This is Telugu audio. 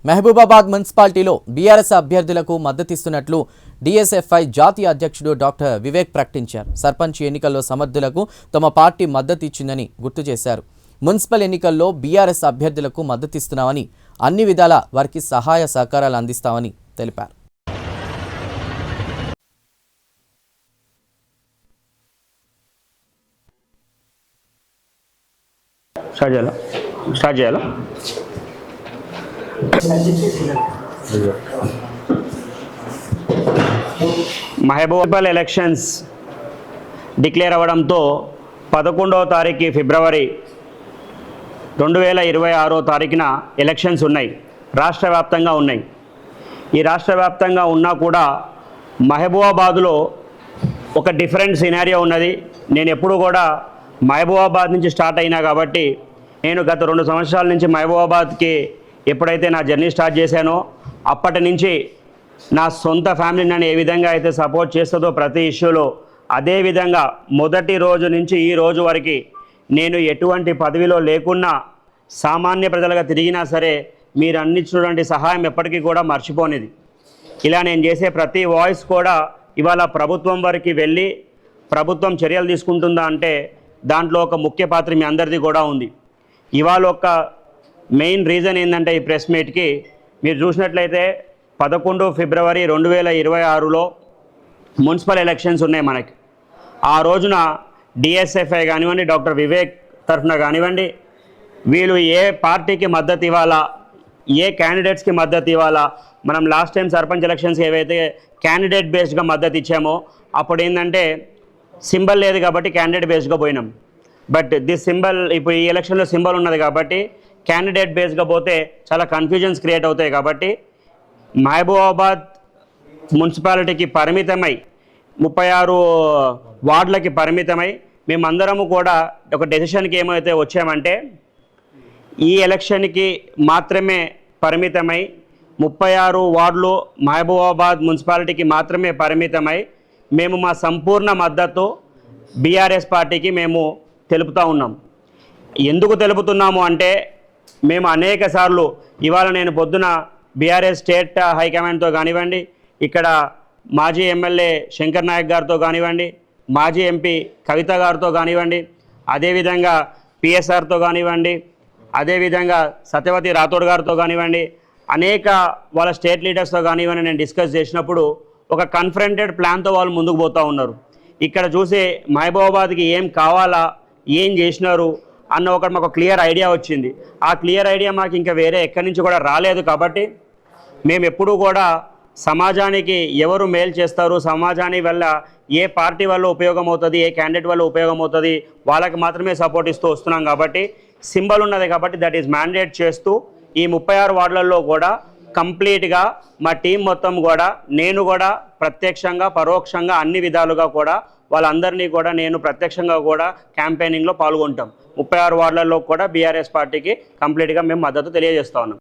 మహబూబాబాద్ మున్సిపాలిటీలో బీఆర్ఎస్ అభ్యర్థులకు మద్దతిస్తున్నట్లు డీఎస్ఎఫ్ఐ జాతీయ అధ్యక్షుడు డాక్టర్ వివేక్ ప్రకటించారు. సర్పంచ్ ఎన్నికల్లో సమర్థులకు తమ పార్టీ మద్దతు ఇచ్చిందని గుర్తు చేశారు. మున్సిపల్ ఎన్నికల్లో బీఆర్ఎస్ అభ్యర్థులకు మద్దతిస్తున్నామని, అన్ని విధాలా వారికి సహాయ సహకారాలు అందిస్తామని తెలిపారు. స్టార్ట్ చేయాలా? మహబూబాబాద్ ఎలక్షన్స్ డిక్లేర్ అవ్వడంతో 11వ తారీఖు ఫిబ్రవరి 2026 తారీఖున ఎలక్షన్స్ ఉన్నాయి. రాష్ట్ర వ్యాప్తంగా ఉన్నాయి. ఈ రాష్ట్ర వ్యాప్తంగా ఉన్నా కూడా మహబూబాబాద్లో ఒక డిఫరెంట్ సినారియో ఉన్నది. నేను ఎప్పుడు కూడా మహబూబాబాద్ నుంచి స్టార్ట్ అయినా కాబట్టి నేను గత 2 సంవత్సరాల నుంచి మహబూబాబాద్కి ఎప్పుడైతే నా జర్నీ స్టార్ట్ చేశానో అప్పటి నుంచి నా సొంత ఫ్యామిలీ నన్ను ఏ విధంగా అయితే సపోర్ట్ చేస్తుందో ప్రతి ఇష్యూలో, అదేవిధంగా మొదటి రోజు నుంచి ఈ రోజు వరకు నేను ఎటువంటి పదవిలో లేకున్నా సామాన్య ప్రజలుగా తిరిగినా సరే మీరు అందించినటువంటి సహాయం ఎప్పటికీ కూడా మర్చిపోనిది. ఇలా నేను చేసే ప్రతి వాయిస్ కూడా ఇవాళ ప్రభుత్వం వరకు వెళ్ళి ప్రభుత్వం చర్యలు తీసుకుంటుందా అంటే దాంట్లో ఒక ముఖ్య పాత్ర మీ అందరిది కూడా ఉంది. ఇవాళ ఒక మెయిన్ రీజన్ ఏంటంటే ఈ ప్రెస్ మీట్కి మీరు చూసినట్లయితే 11 ఫిబ్రవరి 2026లో మున్సిపల్ ఎలక్షన్స్ ఉన్నాయి మనకి. ఆ రోజున డిఎస్ఎఫ్ఐ కానివ్వండి, డాక్టర్ వివేక్ తరఫున కానివ్వండి, వీళ్ళు ఏ పార్టీకి మద్దతు ఇవ్వాలా, ఏ క్యాండిడేట్స్కి మద్దతు ఇవ్వాలా, మనం లాస్ట్ టైం సర్పంచ్ ఎలక్షన్స్ ఏవైతే క్యాండిడేట్ బేస్డ్గా మద్దతు ఇచ్చామో అప్పుడు ఏంటంటే సింబల్ లేదు కాబట్టి క్యాండిడేట్ బేస్డ్గా పోయినాం. బట్ దిస్ సింబల్ ఇప్పుడు ఈ ఎలక్షన్లో సింబల్ ఉన్నది కాబట్టి క్యాండిడేట్ బేస్గా పోతే చాలా కన్ఫ్యూజన్స్ క్రియేట్ అవుతాయి. కాబట్టి మహబూబాబాద్ మున్సిపాలిటీకి పరిమితమై 36 వార్డులకి పరిమితమై మేమందరము కూడా ఒక డెసిషన్కి ఏమైతే వచ్చామంటే ఈ ఎలక్షన్కి మాత్రమే పరిమితమై 36 వార్డులు మహబూబాబాద్ మున్సిపాలిటీకి మాత్రమే పరిమితమై మేము మా సంపూర్ణ మద్దతు బీఆర్ఎస్ పార్టీకి మేము తెలుపుతూ ఉన్నాం. ఎందుకు తెలుపుతున్నాము అంటే మేము అనేక సార్లు ఇవాళ నేను పొద్దున బీఆర్ఎస్ స్టేట్ హైకమాండ్తో కానివ్వండి, ఇక్కడ మాజీ ఎమ్మెల్యే శంకర్ నాయక్ గారితో కానివ్వండి, మాజీ ఎంపీ కవిత గారితో కానివ్వండి, అదేవిధంగా పిఎస్ఆర్తో కానివ్వండి, అదేవిధంగా సత్యవతి రాథోడ్ గారితో కానివ్వండి, అనేక వాళ్ళ స్టేట్ లీడర్స్తో కానివ్వండి నేను డిస్కస్ చేసినప్పుడు ఒక కన్ఫరెంటెడ్ ప్లాన్తో వాళ్ళు ముందుకు పోతూ ఉన్నారు. ఇక్కడ చూసే మహబూబాబాద్కి ఏం కావాలా, ఏం చేసినారు అన్న ఒకటి మాకు క్లియర్ ఐడియా వచ్చింది. ఆ క్లియర్ ఐడియా మాకు ఇంకా వేరే ఎక్కడి నుంచి కూడా రాలేదు. కాబట్టి మేము ఎప్పుడూ కూడా సమాజానికి ఎవరు మేలు చేస్తారు, సమాజానికి వల్ల ఏ పార్టీ వల్ల ఉపయోగం అవుతుంది, ఏ క్యాండిడేట్ వల్ల ఉపయోగం అవుతుంది వాళ్ళకి మాత్రమే సపోర్ట్ ఇస్తూ వస్తున్నాం. కాబట్టి సింబల్ ఉన్నది కాబట్టి దట్ ఈజ్ మ్యాండేట్ చేస్తూ ఈ 36 వార్డులలో కూడా కంప్లీట్గా మా టీం మొత్తం కూడా నేను కూడా ప్రత్యక్షంగా పరోక్షంగా అన్ని విధాలుగా కూడా వాళ్ళందరినీ కూడా నేను ప్రత్యక్షంగా కూడా క్యాంపెయినింగ్లో పాల్గొంటాం. 36 వార్డులలో కూడా బీఆర్ఎస్ పార్టీకి కంప్లీట్గా మేము మద్దతు తెలియజేస్తా ఉన్నాం.